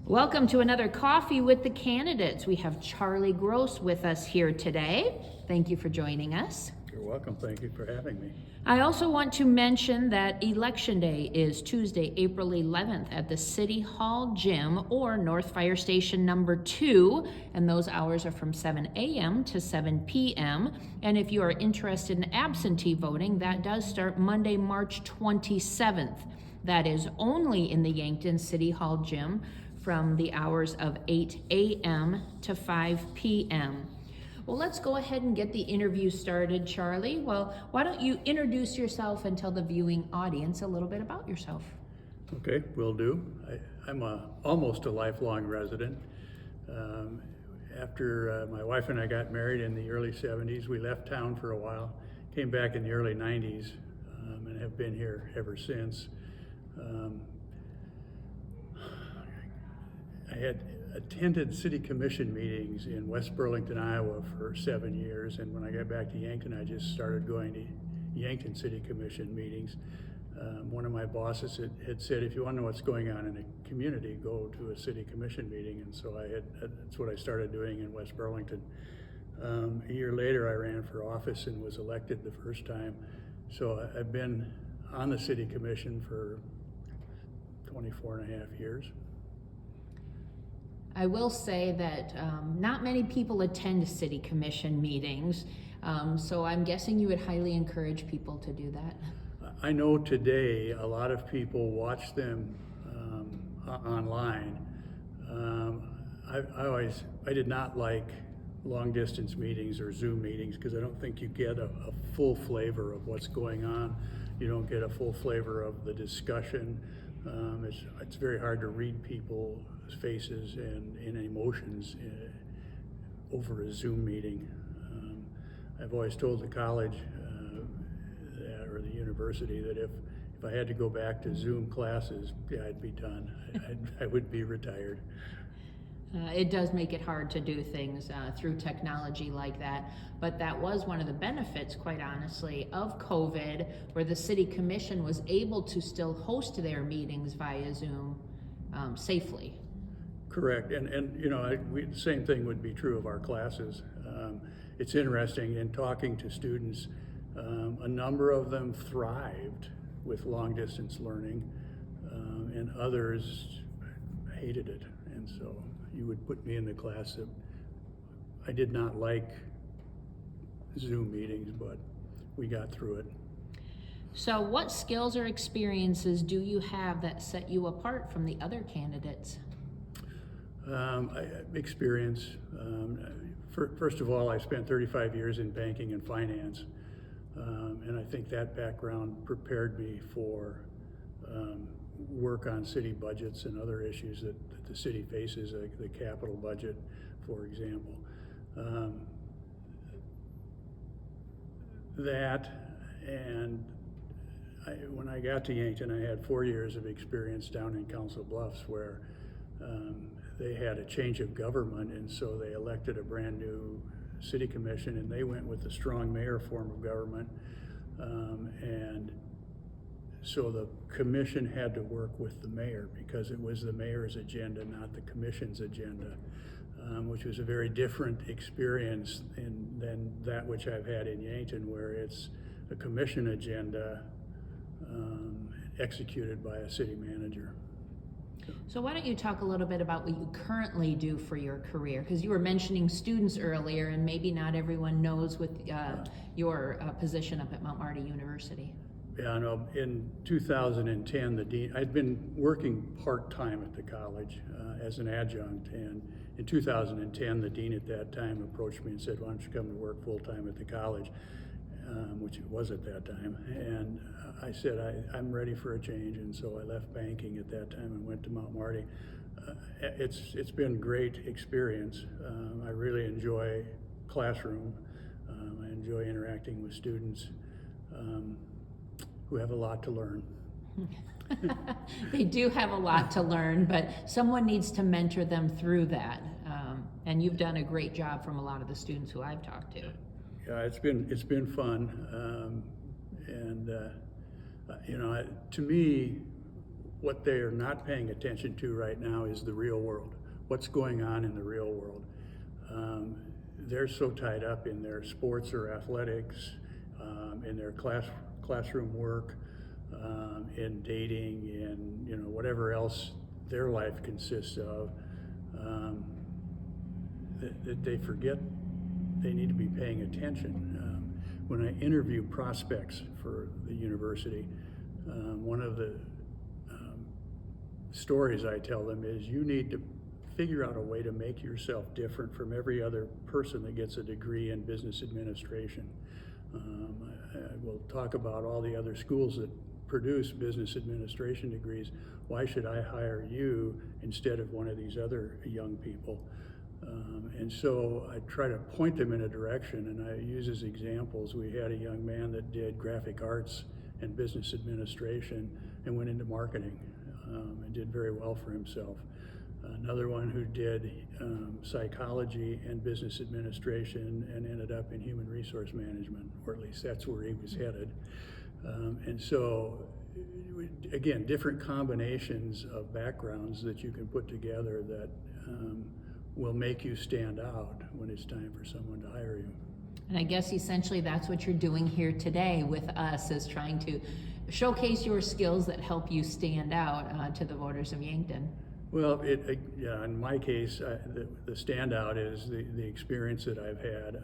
Welcome to another Coffee with the Candidates. We have Charlie Gross with us here today. Thank you for joining us. You're welcome. Thank you for having me. I also want to mention that Election Day is Tuesday, April 11th at the City Hall Gym or North Fire Station number 2, and those hours are from 7 a.m. to 7 p.m. And if you are interested in absentee voting, that does start Monday, March 27th. That is only in the Yankton City Hall Gym from the hours of 8 a.m. to 5 p.m. Well, let's go ahead and get the interview started, Charlie. Well, why don't you introduce yourself and tell the viewing audience a little bit about yourself? Okay, will do. I'm almost a lifelong resident. After my wife and I got married in the early 70s, we left town for a while, came back in the early 90s, and have been here ever since. I had attended city commission meetings in West Burlington, Iowa for 7 years, and when I got back to Yankton, I just started going to Yankton city commission meetings. One of my bosses had said, if you want to know what's going on in a community, go to a city commission meeting, and so that's what I started doing in West Burlington. A year later, I ran for office and was elected the first time, so I've been on the city commission for 24 and a half years. I will say that not many people attend city commission meetings, so I'm guessing you would highly encourage people to do that. I know today a lot of people watch them online. I did not like long distance meetings or Zoom meetings because I don't think you get a full flavor of what's going on. You don't get a full flavor of the discussion. It's very hard to read people's faces and emotions over a Zoom meeting. I've always told the college or the university that if I had to go back to Zoom classes, yeah, I'd be done. I would be retired. It does make it hard to do things through technology like that, but that was one of the benefits, quite honestly, of COVID, where the city commission was able to still host their meetings via Zoom safely. Correct, and you know, the same thing would be true of our classes. It's interesting in talking to students, a number of them thrived with long distance learning, and others hated it, and so you would put me in the class that I did not like Zoom meetings, but we got through it. So what skills or experiences do you have that set you apart from the other candidates? Experience. First of all, I spent 35 years in banking and finance, and I think that background prepared me for work on city budgets and other issues that the city faces, like the capital budget, for example. That, and when I got to Yankton, I had 4 years of experience down in Council Bluffs where they had a change of government, and so they elected a brand new city commission, and they went with the strong mayor form of government, and so the commission had to work with the mayor because it was the mayor's agenda, not the commission's agenda, which was a very different experience than that which I've had in Yankton, where it's a commission agenda executed by a city manager. So why don't you talk a little bit about what you currently do for your career? Because you were mentioning students earlier, and maybe not everyone knows with your position up at Mount Marty University. Yeah, no, in 2010, the dean, I'd been working part-time at the college as an adjunct, and in 2010, the dean at that time approached me and said, why don't you come to work full-time at the college, which it was at that time, and I said, I'm ready for a change, and so I left banking at that time and went to Mount Marty. It's been a great experience. I really enjoy classroom. I enjoy interacting with students who have a lot to learn. They do have a lot to learn, but someone needs to mentor them through that. And you've done a great job from a lot of the students who I've talked to. Yeah, it's been fun, and you know, to me, what they are not paying attention to right now is the real world. What's going on in the real world? They're so tied up in their sports or athletics, in their classroom work, in dating, in whatever else their life consists of, that they forget they need to be paying attention. When I interview prospects for the university, one of the stories I tell them is you need to figure out a way to make yourself different from every other person that gets a degree in business administration. I will talk about all the other schools that produce business administration degrees. Why should I hire you instead of one of these other young people? And so I try to point them in a direction, and I use as examples. We had a young man that did graphic arts and business administration and went into marketing and did very well for himself. Another one who did psychology and business administration and ended up in human resource management, or at least that's where he was headed. And so, again, different combinations of backgrounds that you can put together that will make you stand out when it's time for someone to hire you. And I guess essentially that's what you're doing here today with us, is trying to showcase your skills that help you stand out to the voters of Yankton. Well, in my case, the standout is the experience that I've had,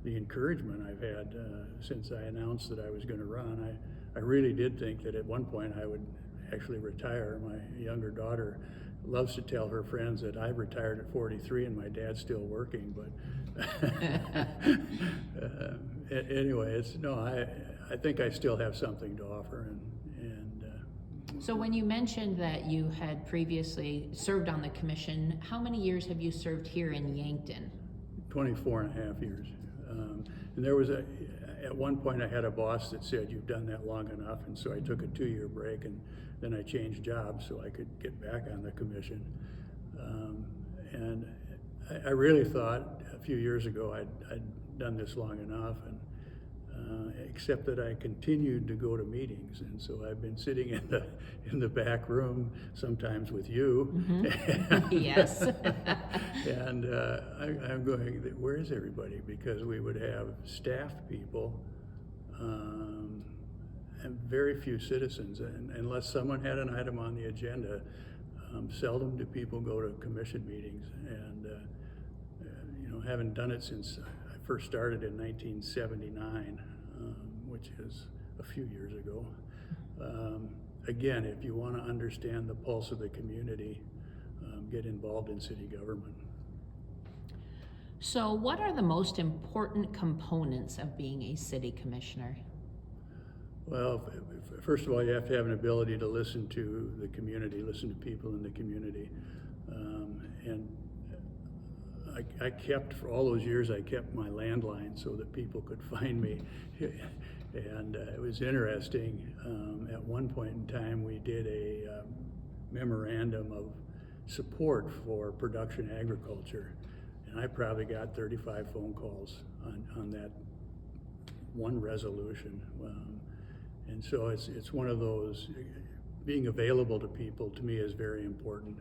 the encouragement I've had since I announced that I was going to run. I really did think that at one point I would actually retire. My younger daughter loves to tell her friends that I retired at 43 and my dad's still working, but anyway, I think I still have something to offer. So when you mentioned that you had previously served on the commission, how many years have you served here in Yankton? 24 and a half years. And there was at one point I had a boss that said, "You've done that long enough," and so I took a 2-year break, and then I changed jobs so I could get back on the commission. And I really thought a few years ago I'd done this long enough, and except that I continued to go to meetings, and so I've been sitting in the back room, sometimes with you. Mm-hmm. Yes. And I'm going, where is everybody? Because we would have staff people and very few citizens, and unless someone had an item on the agenda, seldom do people go to commission meetings. And having done it since I first started in 1979, which is a few years ago. Again, if you want to understand the pulse of the community, get involved in city government. So what are the most important components of being a city commissioner? Well, first of all, you have to have an ability to listen to the community, listen to people in the community. And I kept, for all those years, I kept my landline so that people could find me. And it was interesting. At one point in time, we did a memorandum of support for production agriculture. And I probably got 35 phone calls on that one resolution. And so it's one of those, being available to people to me is very important.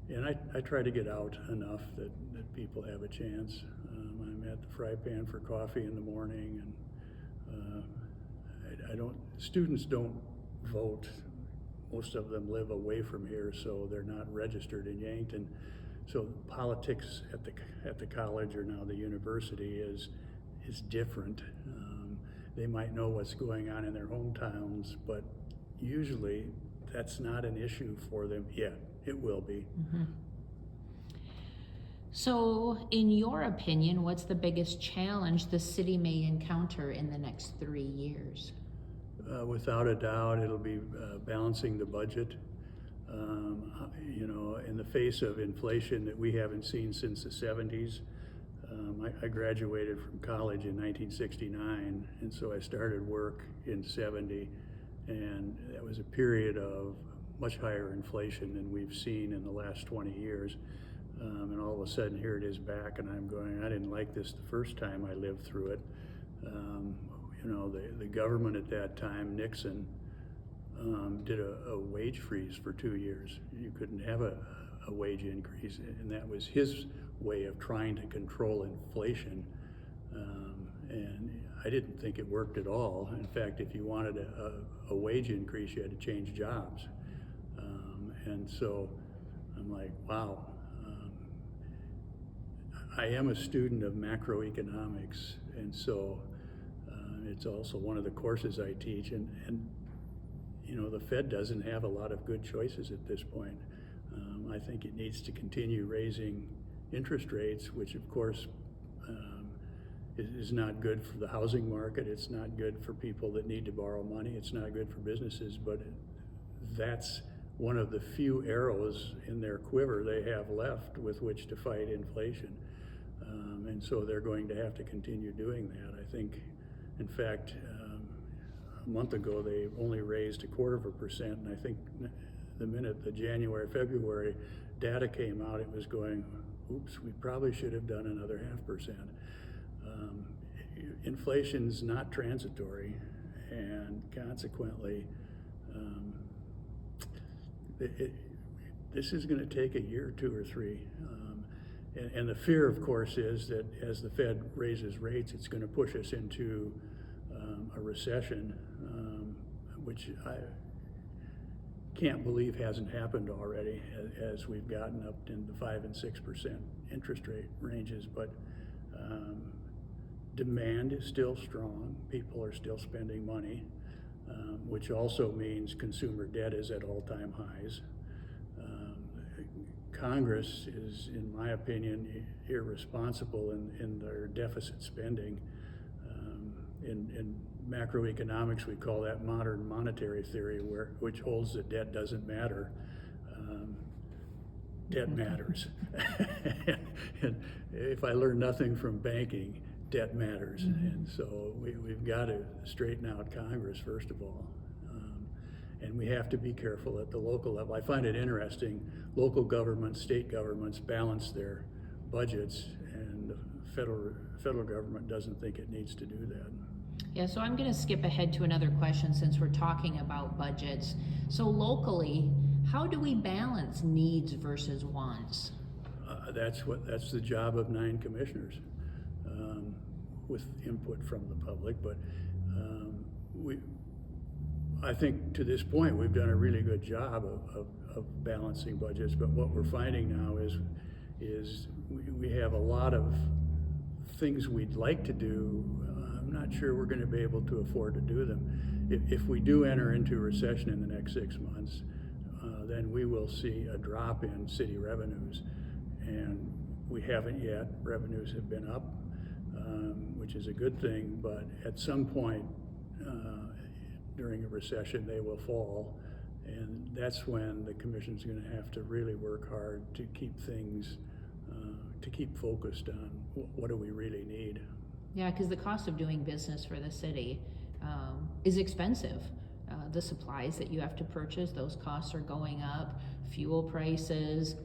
And I try to get out enough that people have a chance. I'm at the fry pan for coffee in the morning, and students don't vote. Most of them live away from here, so they're not registered in Yankton. So politics at the college, or now the university, is different. They might know what's going on in their hometowns, but usually that's not an issue for them yet. It will be. Mm-hmm. So, in your opinion, what's the biggest challenge the city may encounter in the next 3 years? Without a doubt, it'll be balancing the budget. In the face of inflation that we haven't seen since the 70s. I graduated from college in 1969, and so I started work in 70, and that was a period of much higher inflation than we've seen in the last 20 years. And all of a sudden, here it is back, and I'm going, I didn't like this the first time I lived through it. The government at that time, Nixon, did a wage freeze for 2 years. You couldn't have a wage increase, and that was his way of trying to control inflation. And I didn't think it worked at all. In fact, if you wanted a wage increase, you had to change jobs. And so I'm like, wow. I am a student of macroeconomics, and so it's also one of the courses I teach. And you know, the Fed doesn't have a lot of good choices at this point. I think it needs to continue raising interest rates, which of course is not good for the housing market. It's not good for people that need to borrow money. It's not good for businesses, but that's one of the few arrows in their quiver they have left with which to fight inflation. And so they're going to have to continue doing that. I think, in fact, a month ago they only raised 0.25%, and I think the minute the January, February data came out, it was going, oops, we probably should have done another 0.5%. Inflation's not transitory, and consequently, this is going to take a year, 2 or 3. And the fear, of course, is that as the Fed raises rates, it's going to push us into a recession, which I can't believe hasn't happened already, as we've gotten up into 5 and 6% interest rate ranges. But demand is still strong. People are still spending money, which also means consumer debt is at all-time highs. Congress is, in my opinion, irresponsible in their deficit spending. In macroeconomics, we call that modern monetary theory, which holds that debt doesn't matter. Debt matters. And if I learn nothing from banking, debt matters. And so we've got to straighten out Congress, first of all. And we have to be careful at the local level. I find it interesting, local governments, state governments balance their budgets, and the federal government doesn't think it needs to do that. Yeah, so I'm going to skip ahead to another question since we're talking about budgets. So locally, how do we balance needs versus wants? That's the job of 9 commissioners, with input from the public. But I think to this point we've done a really good job of balancing budgets. But what we're finding now is we have a lot of things we'd like to do. I'm not sure we're going to be able to afford to do them. If we do enter into a recession in the next 6 months, then we will see a drop in city revenues, and we haven't yet. Revenues have been up, which is a good thing, but at some point during a recession they will fall, and that's when the commission's going to have to really work hard to keep things, to keep focused on what do we really need. Yeah, because the cost of doing business for the city is expensive. The supplies that you have to purchase, those costs are going up. Fuel prices,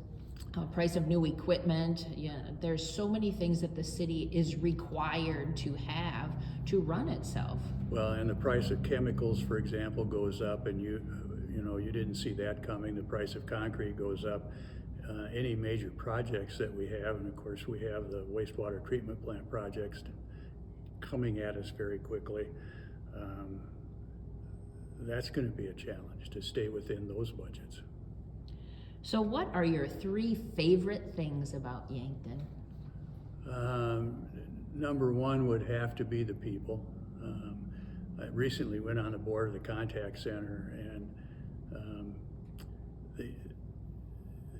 price of new equipment. Yeah, there's so many things that the city is required to have to run itself. Well, and the price of chemicals, for example, goes up, and you didn't see that coming. The price of concrete goes up. Any major projects that we have, and of course we have the wastewater treatment plant projects coming at us very quickly. That's going to be a challenge to stay within those budgets. So what are your 3 favorite things about Yankton? Number 1 would have to be the people. I recently went on the board of the contact center, and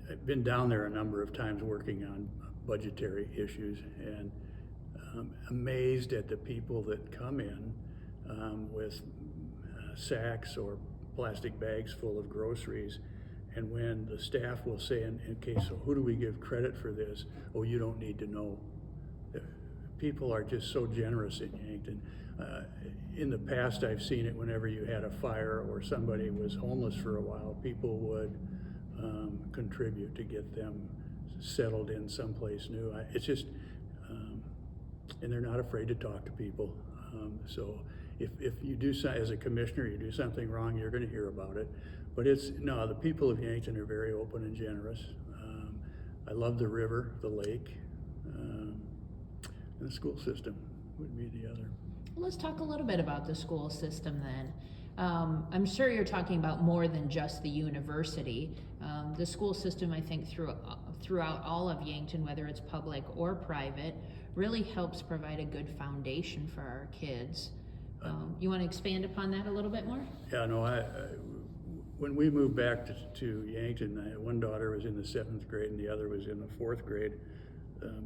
I've been down there a number of times working on budgetary issues, and amazed at the people that come in with sacks or plastic bags full of groceries. And when the staff will say, okay, so who do we give credit for this? Oh, you don't need to know. People are just so generous in Yankton. In the past, I've seen it whenever you had a fire or somebody was homeless for a while, people would contribute to get them settled in someplace new. It's just, and they're not afraid to talk to people. So if you do as a commissioner, you do something wrong, you're going to hear about it. But no, the people of Yankton are very open and generous. I love the river, the lake, and the school system would be the other. Well, let's talk a little bit about the school system then. I'm sure you're talking about more than just the university. The school system, I think, throughout all of Yankton, whether it's public or private, really helps provide a good foundation for our kids. You want to expand upon that a little bit more? Yeah, no, when we moved back to Yankton, one daughter was in the 7th grade and the other was in the 4th grade.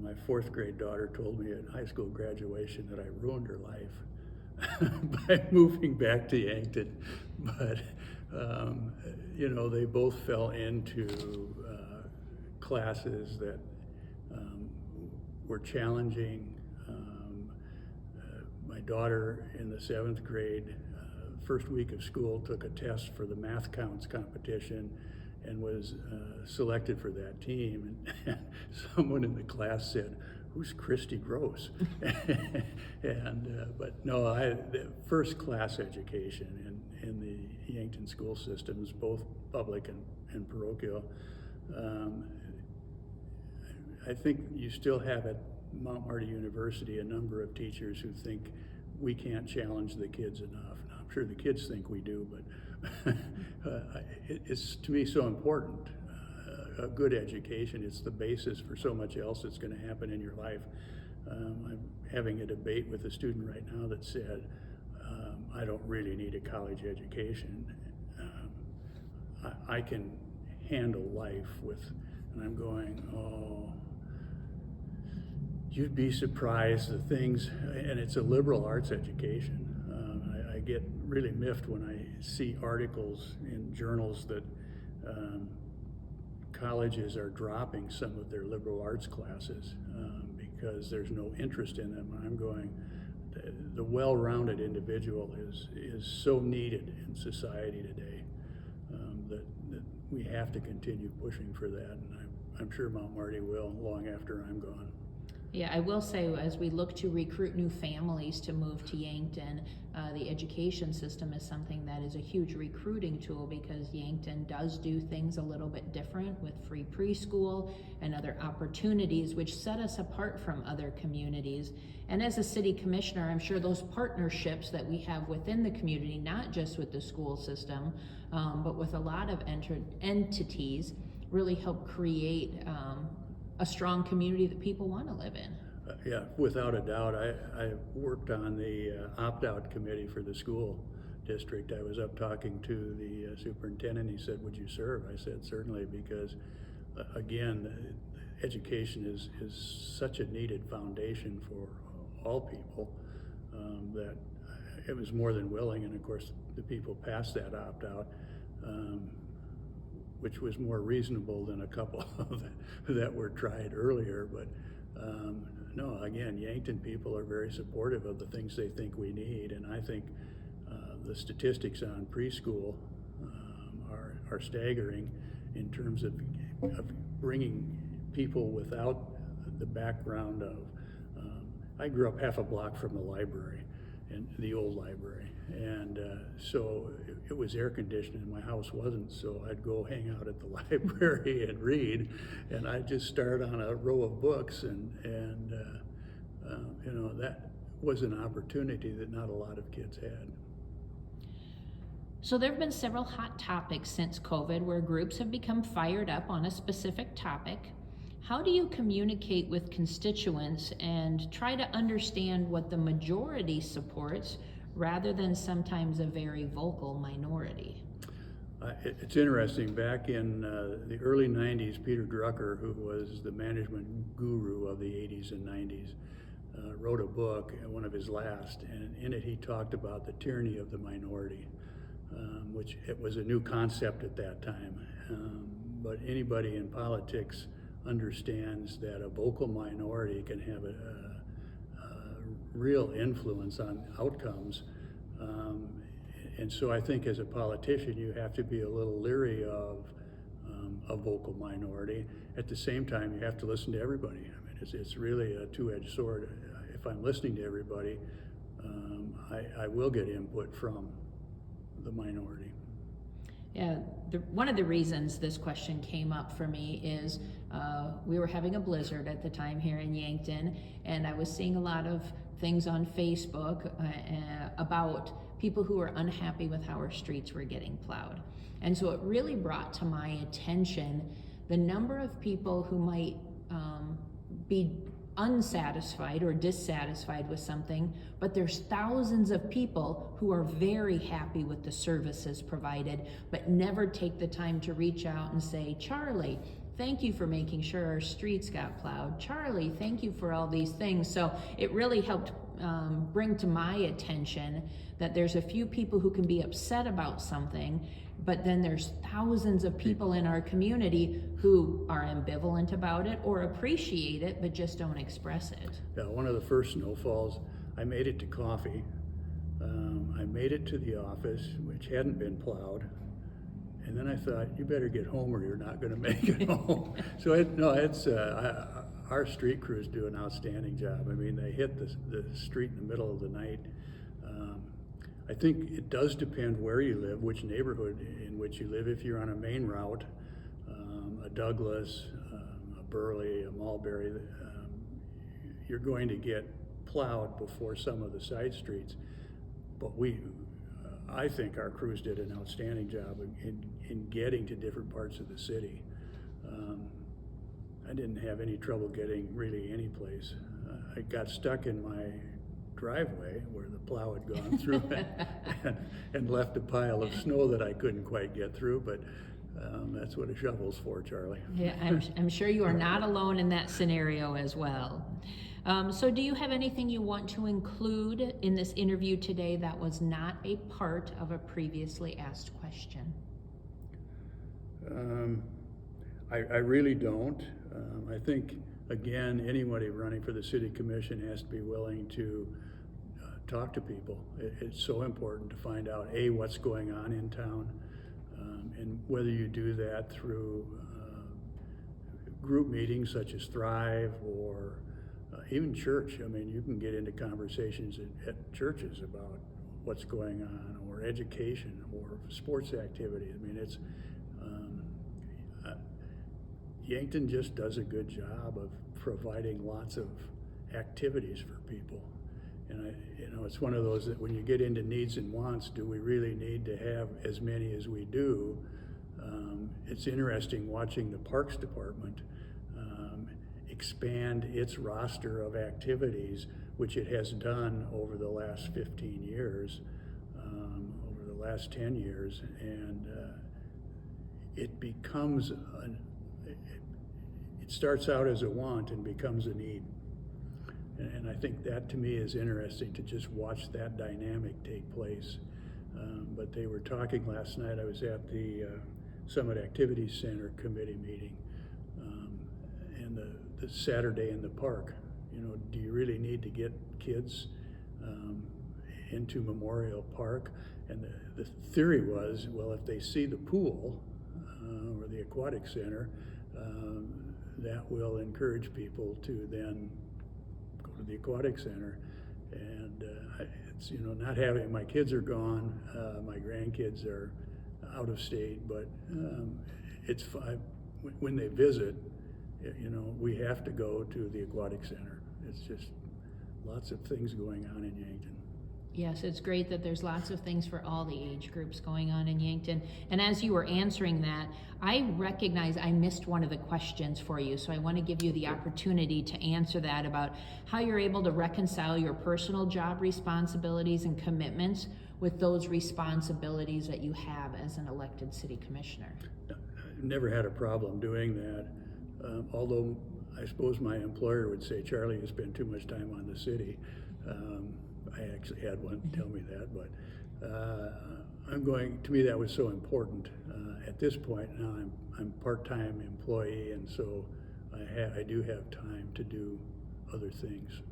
My 4th grade daughter told me at high school graduation that I ruined her life by moving back to Yankton. But, they both fell into classes that were challenging. My daughter in the 7th grade, first week of school, took a test for the math counts competition and was selected for that team. And someone in the class said, "Who's Christy Gross?" But no, the first class education in the Yankton school systems, both public and parochial. I think you still have at Mount Marty University a number of teachers who think we can't challenge the kids enough. Now, I'm sure the kids think we do, but it's to me so important. A good education, it's the basis for so much else that's going to happen in your life. I'm having a debate with a student right now that said, I don't really need a college education. I can handle life with, and I'm going, oh, you'd be surprised the things, and it's a liberal arts education. I get really miffed when I see articles in journals that colleges are dropping some of their liberal arts classes because there's no interest in them. I'm going, the well-rounded individual is so needed in society today that we have to continue pushing for that, and I'm sure Mount Marty will long after I'm gone. Yeah, I will say, as we look to recruit new families to move to Yankton, the education system is something that is a huge recruiting tool because Yankton does do things a little bit different with free preschool and other opportunities which set us apart from other communities. And as a city commissioner, I'm sure those partnerships that we have within the community, not just with the school system, but with a lot of entities, really help create a strong community that people want to live in. Yeah, without a doubt. I worked on the opt-out committee for the school district. I was up talking to the superintendent. He said, "Would you serve?" I said, "Certainly," because again, education is such a needed foundation for all people that it was more than willing. And of course, the people passed that opt-out, which was more reasonable than a couple that were tried earlier. But no, again, Yankton people are very supportive of the things they think we need, and I think the statistics on preschool are staggering in terms of bringing people without the background of. I grew up half a block from the library, and the old library, and so it was air conditioned and my house wasn't, so I'd go hang out at the library and read, and I'd just start on a row of books, and that was an opportunity that not a lot of kids had. So there have been several hot topics since COVID where groups have become fired up on a specific topic. How do you communicate with constituents and try to understand what the majority supports rather than sometimes a very vocal minority? It's interesting. Back in the early 90s, Peter Drucker, who was the management guru of the 80s and 90s, wrote a book, one of his last, and in it he talked about the tyranny of the minority, which it was a new concept at that time. But anybody in politics understands that a vocal minority can have a real influence on outcomes. And so I think as a politician, you have to be a little leery of a vocal minority. At the same time, you have to listen to everybody. I mean, it's really a two-edged sword. If I'm listening to everybody, I will get input from the minority. Yeah, one of the reasons this question came up for me is we were having a blizzard at the time here in Yankton, and I was seeing a lot of things on Facebook about people who were unhappy with how our streets were getting plowed. And so it really brought to my attention the number of people who might be unsatisfied or dissatisfied with something, but there's thousands of people who are very happy with the services provided, but never take the time to reach out and say, Charlie, thank you for making sure our streets got plowed. Charlie, thank you for all these things. So it really helped bring to my attention that there's a few people who can be upset about something, but then there's thousands of people in our community who are ambivalent about it or appreciate it, but just don't express it. Yeah, one of the first snowfalls, I made it to coffee. I made it to the office, which hadn't been plowed. And then I thought, you better get home or you're not going to make it home. So our street crews do an outstanding job. I mean, they hit the street in the middle of the night. I think it does depend where you live, which neighborhood in which you live. If you're on a main route, a Douglas, a Burley, a Mulberry, you're going to get plowed before some of the side streets. But I think our crews did an outstanding job in getting to different parts of the city. I didn't have any trouble getting really any place. I got stuck in my driveway where the plow had gone through it and left a pile of snow that I couldn't quite get through, but that's what a shovel's for, Charlie. Yeah, I'm sure you are not alone in that scenario as well. So do you have anything you want to include in this interview today that was not a part of a previously asked question? I really don't. I think, again, anybody running for the city commission has to be willing to talk to people. It's so important to find out, A, what's going on in town, and whether you do that through group meetings such as Thrive or even church. I mean, you can get into conversations at churches about what's going on, or education, or sports activity. I mean, it's Yankton just does a good job of providing lots of activities for people. And it's one of those that when you get into needs and wants, do we really need to have as many as we do? It's interesting watching the Parks Department expand its roster of activities, which it has done over the last 15 years, over the last 10 years, and it becomes it starts out as a want and becomes a need. And I think that to me is interesting to just watch that dynamic take place. But they were talking last night, I was at the Summit Activities Center committee meeting, and the Saturday in the park. Do you really need to get kids into Memorial Park? And the theory was, well, if they see the pool or the aquatic center, that will encourage people to then go to the aquatic center. And it's, not having, my kids are gone, my grandkids are out of state, but it's when they visit, we have to go to the aquatic center. It's just lots of things going on in Yankton. Yes, it's great that there's lots of things for all the age groups going on in Yankton. And as you were answering that, I recognize I missed one of the questions for you. So I want to give you the opportunity to answer that about how you're able to reconcile your personal job responsibilities and commitments with those responsibilities that you have as an elected city commissioner. I've never had a problem doing that. Although I suppose my employer would say, Charlie, you spend too much time on the city. I actually had one tell me that, but to me that was so important. At this point now I'm part-time employee, and so I do have time to do other things.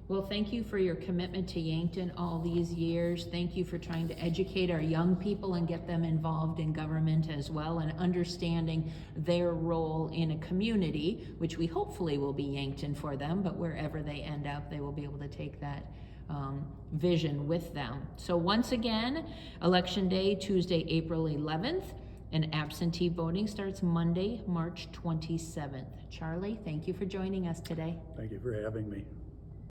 Well, thank you for your commitment to Yankton all these years. Thank you for trying to educate our young people and get them involved in government as well, and understanding their role in a community, which we hopefully will be Yankton for them, but wherever they end up, they will be able to take that vision with them. So once again, Election Day, Tuesday, April 11th, and absentee voting starts Monday, March 27th. Charlie, thank you for joining us today. Thank you for having me.